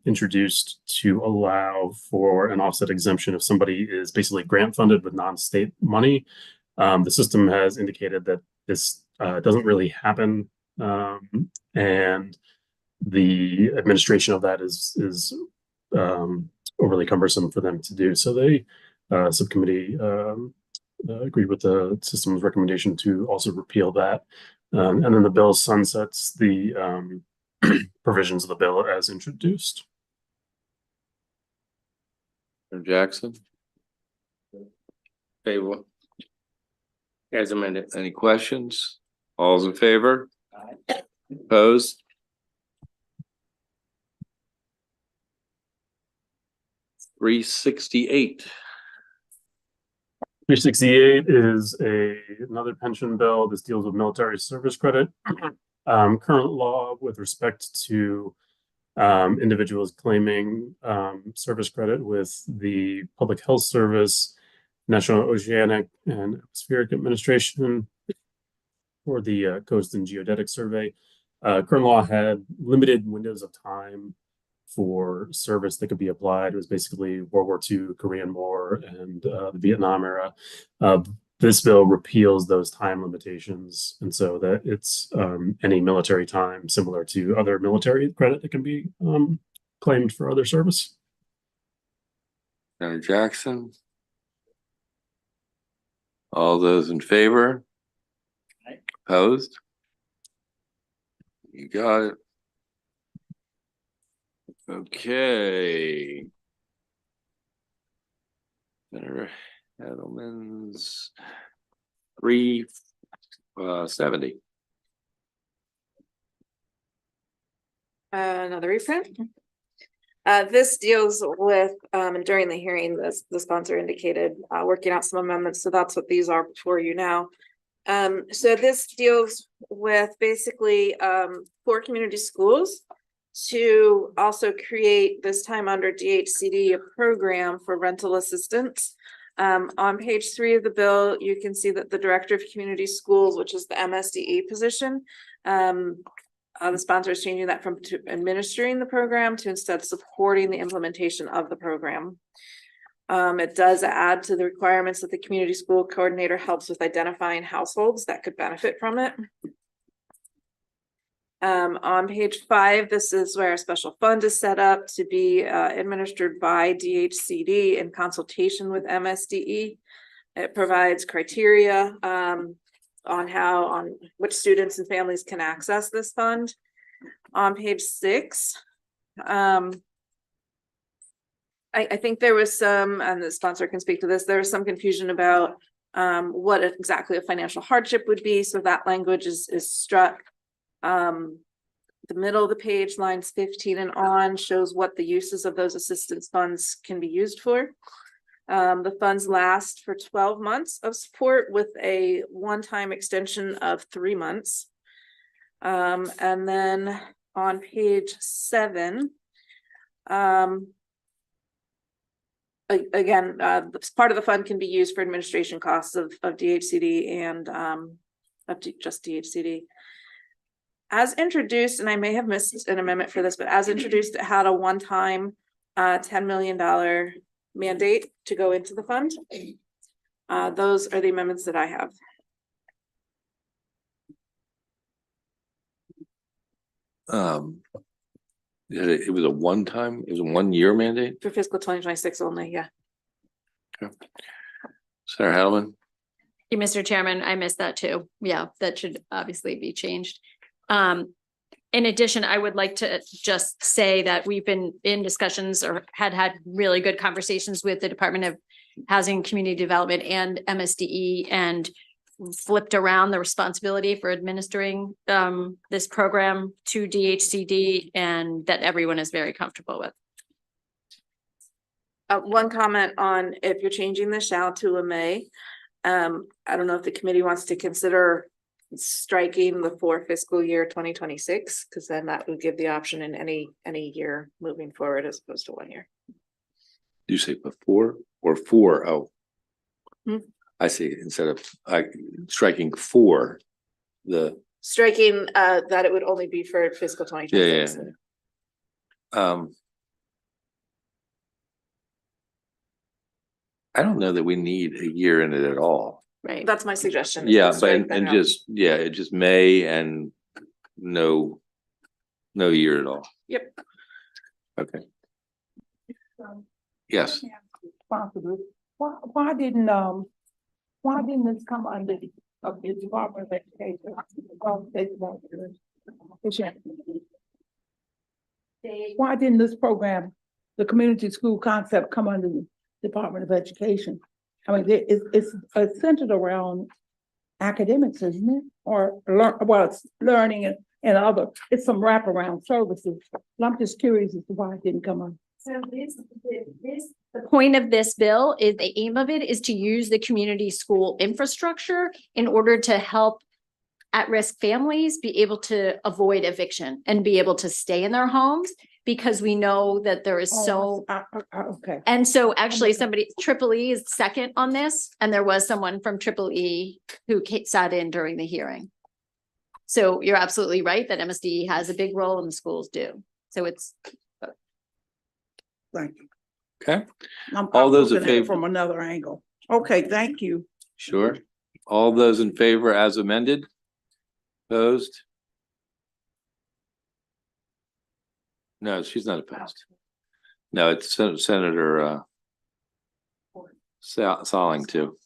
H: introduced to allow for an offset exemption if somebody is basically grant funded with non-state money. The system has indicated that this doesn't really happen, and the administration of that is overly cumbersome for them to do. So they subcommittee agreed with the system's recommendation to also repeal that. And then the bill sunsets the provisions of the bill as introduced.
A: Jackson? Favorable. As amended. Any questions? All's in favor? Aye. Opposed? $368.
H: 368 is another pension bill. This deals with military service credit. Current law with respect to individuals claiming service credit with the Public Health Service, National Oceanic and Atmospheric Administration, or the Coast and Geodetic Survey. Current law had limited windows of time for service that could be applied. It was basically World War II, Korean War, and the Vietnam era. This bill repeals those time limitations, and so that it's any military time similar to other military credit that can be claimed for other service.
A: Senator Jackson? All those in favor?
L: Aye.
A: Opposed? You got it. Okay. Senator Edelman's 370.
B: Another reprint. This deals with, and during the hearing, the sponsor indicated, working out some amendments, so that's what these are before you now. So this deals with basically, for community schools to also create, this time under DHCD, a program for rental assistance. On page 3 of the bill, you can see that the Director of Community Schools, which is the MSDE position, the sponsor is changing that from to administering the program to instead supporting the implementation of the program. It does add to the requirements that the community school coordinator helps with identifying households that could benefit from it. On page 5, this is where a special fund is set up to be administered by DHCD in consultation with MSDE. It provides criteria on which students and families can access this fund. On page 6, I think there was some, and the sponsor can speak to this, there was some confusion about what exactly a financial hardship would be, so that language is struck. The middle of the page, lines 15 and on, shows what the uses of those assistance funds can be used for. The funds last for 12 months of support with a one-time extension of 3 months. And then on page 7, again, part of the fund can be used for administration costs of DHCD and just DHCD. As introduced, and I may have missed an amendment for this, but as introduced, it had a one-time $10 million mandate to go into the fund. Those are the amendments that I have.
A: It was a one-time, it was a 1-year mandate?
B: For fiscal 2026 only, yeah.
A: Senator Heldman?
K: Thank you, Mr. Chairman. I missed that too. Yeah, that should obviously be changed. In addition, I would like to just say that we've been in discussions or had really good conversations with the Department of Housing and Community Development and MSDE, and flipped around the responsibility for administering this program to DHCD, and that everyone is very comfortable with.
B: One comment on if you're changing the shall to a may. I don't know if the committee wants to consider striking the for fiscal year 2026, because then that would give the option in any year moving forward as opposed to 1 year.
A: You say before or for? Oh.
B: Hmm.
A: I see, instead of striking for the.
B: Striking that it would only be for fiscal 2026.
A: I don't know that we need a year in it at all.
K: Right.
B: That's my suggestion.
A: Yeah, but and just, yeah, it just may and no year at all.
B: Yep.
A: Okay. Yes.
L: Responsible. Why didn't this come under the Department of Education? Why didn't this program, the community school concept, come under the Department of Education? I mean, it's centered around academics, isn't it? Or it's learning and other, it's some wraparound services. I'm just curious as to why it didn't come on.
K: So the point of this bill is, the aim of it is to use the community school infrastructure in order to help at-risk families be able to avoid eviction and be able to stay in their homes, because we know that there is
L: Okay.
K: And so actually Triple E is second on this, and there was someone from Triple E who sat in during the hearing. So you're absolutely right that MSD has a big role and the schools do. So it's.
L: Thank you.
A: Okay,
L: I'm
A: all those in
L: looking at it
A: favor?
L: from another angle. Okay, thank you.
A: Sure. All those in favor as amended? Opposed? No, she's not opposed. No, it's Senator Salling too.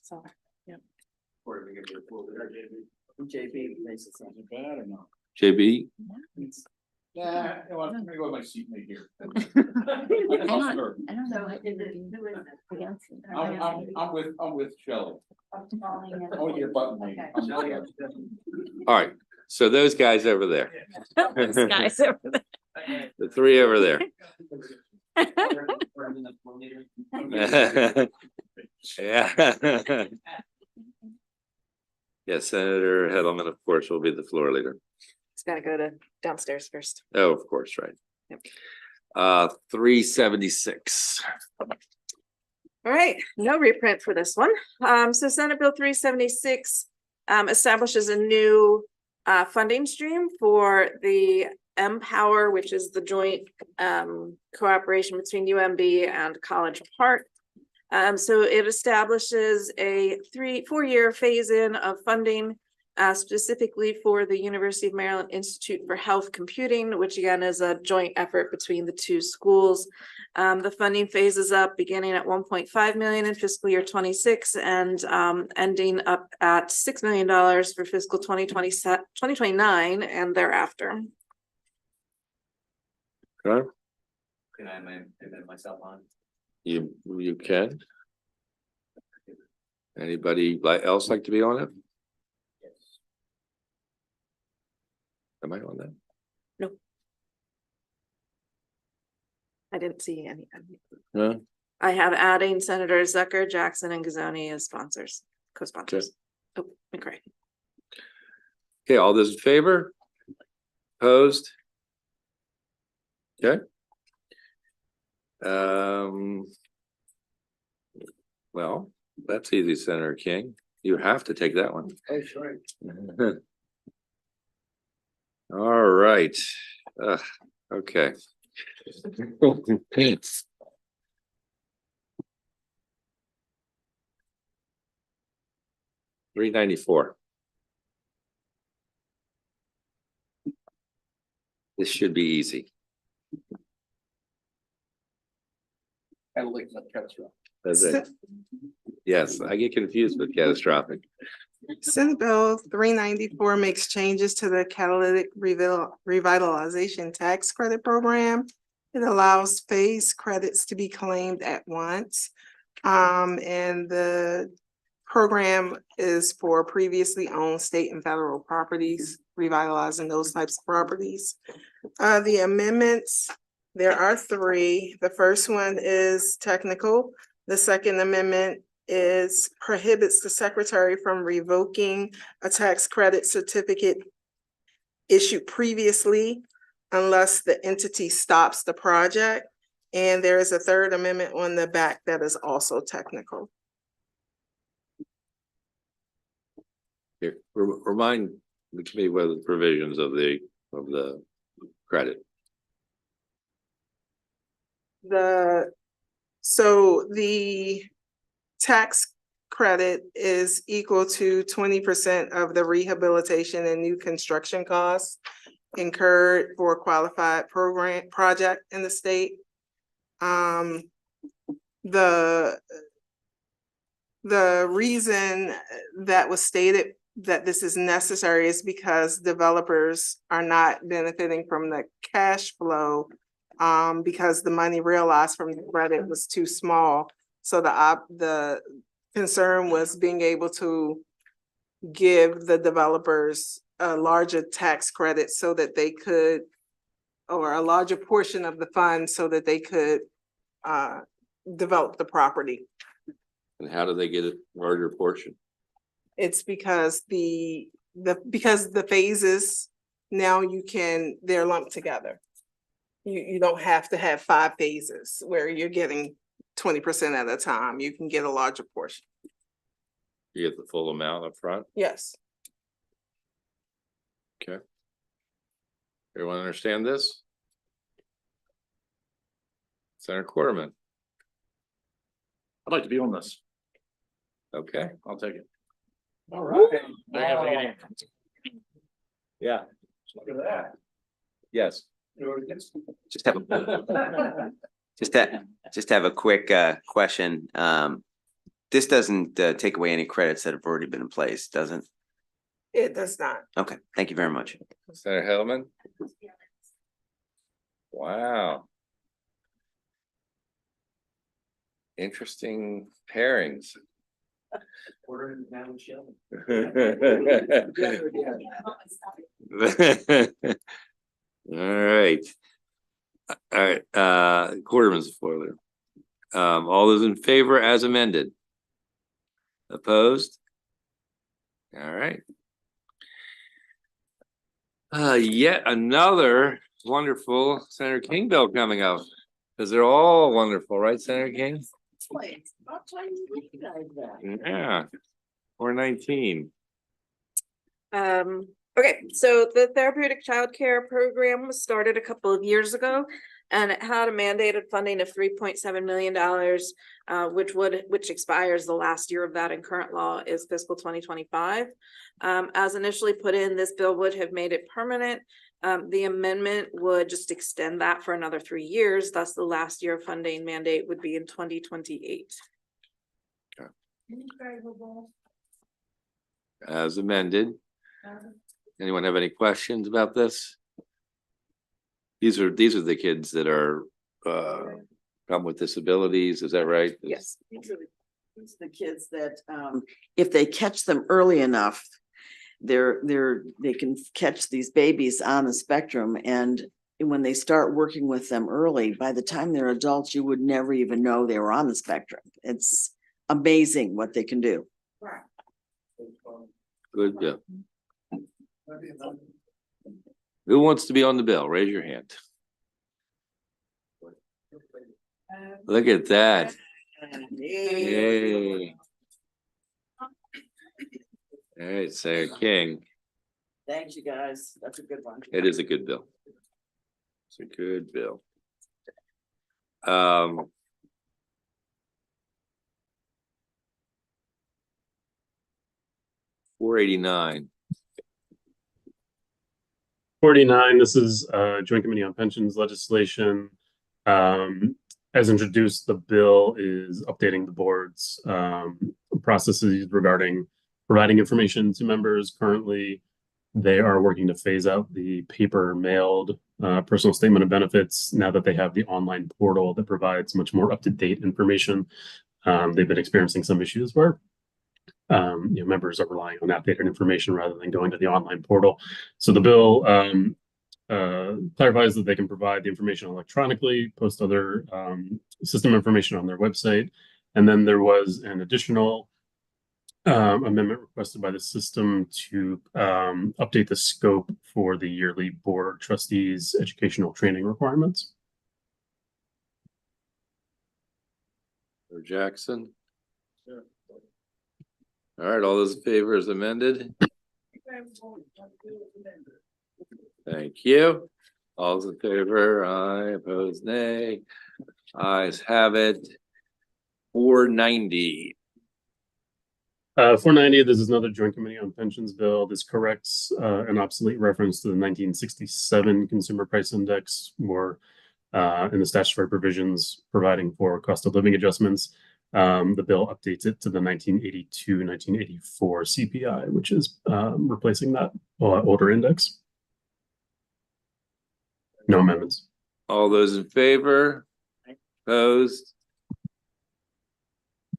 A: JB?
E: Yeah, I'm gonna go with my seatmate here.
K: I don't know.
E: I'm with Shelley. Oh, your button.
A: All right, so those guys over there.
K: Those guys over there.
A: The 3 over there. Yeah. Yes, Senator Hedelman, of course, will be the floor leader.
B: It's gotta go to downstairs first.
A: Oh, of course, right.
B: Yep.
A: 376.
B: All right, no reprint for this one. So Senate Bill 376 establishes a new funding stream for the Empower, which is the joint cooperation between UMB and College Park. So it establishes a 4-year phase-in of funding specifically for the University of Maryland Institute for Health Computing, which again is a joint effort between the two schools. The funding phases up beginning at 1.5 million in fiscal year 26 and ending up at $6 million for fiscal 2029 and thereafter.
A: Okay,
G: Can I amend myself on?
A: you can. Anybody else like to be on it? Am I on that?
B: I didn't see any.
A: No?
B: I have adding Senators Zucker, Jackson, and Gazoni as sponsors, co-sponsors. Oh, McCray.
A: Okay, all those in favor? Opposed? Okay. Well, that's easy, Senator King. You have to take that one.
C: Oh, sure.
A: All right. Okay. 394. This should be easy. That's it. Yes, I get confused with catastrophic.
F: Senate Bill 394 makes changes to the catalytic revitalization tax credit program. It allows phase credits to be claimed at once. And the program is for previously owned state and federal properties, revitalizing those types of properties. The amendments, there are 3. The first one is technical. The second amendment is prohibits the secretary from revoking a tax credit certificate issued previously unless the entity stops the project. And there is a third amendment on the back that is also technical.
A: Here, remind the committee what are the provisions of the credit.
F: So the tax credit is equal to 20% of the rehabilitation and new construction costs incurred for a qualified project in the state. The reason that was stated that this is necessary is because developers are not benefiting from the cash flow because the money realized from the credit was too small. So the concern was being able to give the developers a larger tax credit so that they could, or a larger portion of the fund so that they could develop the property.
A: And how do they get a larger portion?
F: It's because because the phases, now they're lumped together. You don't have to have 5 phases where you're getting 20% at a time. You can get a larger portion.
A: You get the full amount up front?
F: Yes.
A: Okay. Everyone understand this? Senator Quarterman.
G: I'd like to be on this.
A: Okay.
G: I'll take it.
C: All right.
A: Yeah.
C: Look at that.
A: Yes.
M: Just have a quick question. This doesn't take away any credits that have already been in place, doesn't?
F: It does not.
M: Okay, thank you very much.
A: Senator Hedelman? Wow. Interesting pairings. All right. Quarterman's the floor leader. All those in favor as amended? Opposed? All right. Yet another wonderful Senator King bill coming up, because they're all wonderful, right, Senator King? Yeah, 419.
B: Okay, so the therapeutic childcare program was started a couple of years ago. And it had a mandated funding of $3.7 million, which expires the last year of that in current law is fiscal 2025. As initially put in, this bill would have made it permanent. The amendment would just extend that for another 3 years. Thus, the last year of funding mandate would be in 2028.
A: As amended. Anyone have any questions about this? These are the kids that are come with disabilities, is that right?
N: Yes, these are the kids that, if they catch them early enough, they can catch these babies on the spectrum, and when they start working with them early, by the time they're adults, you would never even know they were on the spectrum. It's amazing what they can do.
A: Good bill. Who wants to be on the bill? Raise your hand. Look at that. Yay. All right, Senator King.
N: Thank you, guys. That's a good one.
A: It is a good bill. It's a good bill. 489.
H: 49, this is Joint Committee on Pensions legislation. As introduced, the bill is updating the board's processes regarding providing information to members. Currently, they are working to phase out the paper mailed personal statement of benefits now that they have the online portal that provides much more up-to-date information. They've been experiencing some issues where members are relying on outdated information rather than going to the online portal. So the bill clarifies that they can provide the information electronically, post other system information on their website. And then there was an additional amendment requested by the system to update the scope for the yearly board of trustees educational training requirements.
A: Jackson. All right, all those in favor is amended. Thank you. All those in favor, aye, opposed, nay. Ayes have it. 490.
H: 490, this is another Joint Committee on Pensions bill. This corrects an obsolete reference to the 1967 Consumer Price Index, or in the statutory provisions providing for cost of living adjustments. The bill updates it to the 1982-1984 CPI, which is replacing that older index. No amendments.
A: All those in favor? Opposed?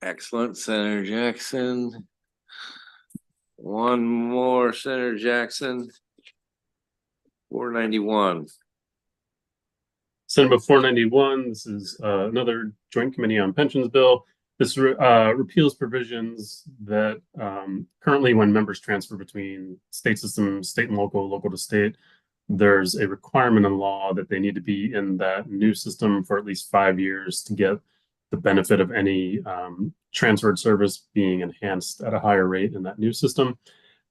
A: Excellent, Senator Jackson. One more, Senator Jackson. 491.
H: Senate Bill 491, this is another Joint Committee on Pensions bill. This repeals provisions that currently, when members transfer between state systems, state and local, local to state, there's a requirement in law that they need to be in that new system for at least 5 years to get the benefit of any transferred service being enhanced at a higher rate in that new system.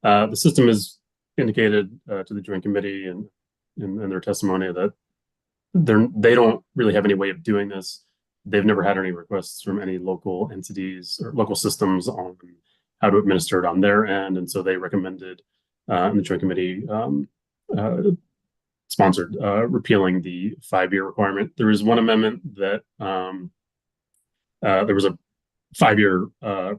H: The system is indicated to the Joint Committee and in their testimony that they don't really have any way of doing this. They've never had any requests from any local entities or local systems on how to administer it on their end. And so they recommended in the Joint Committee sponsored repealing the 5-year requirement. There is one amendment that there was a 5-year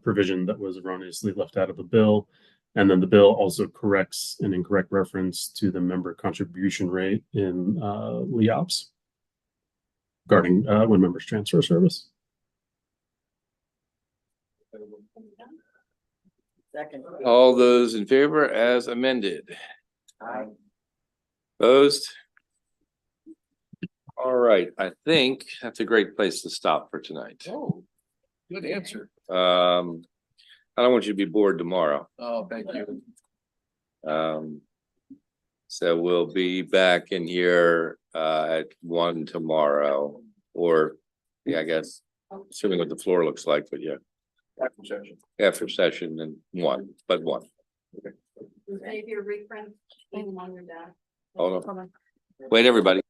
H: provision that was erroneously left out of the bill. And then the bill also corrects an incorrect reference to the member contribution rate in LEOPS regarding when members transfer service.
N: Second.
A: All those in favor as amended?
N: Aye.
A: Opposed? All right, I think that's a great place to stop for tonight.
C: Oh, good answer.
A: I don't want you to be bored tomorrow.
C: Oh, thank you.
A: So we'll be back in here at 1 tomorrow, or yeah, I guess, assuming what the floor looks like, but yeah,
C: After session.
A: after session and 1, but 1.
B: Any of your reprint on your desk?
A: Hold on. Wait, everybody.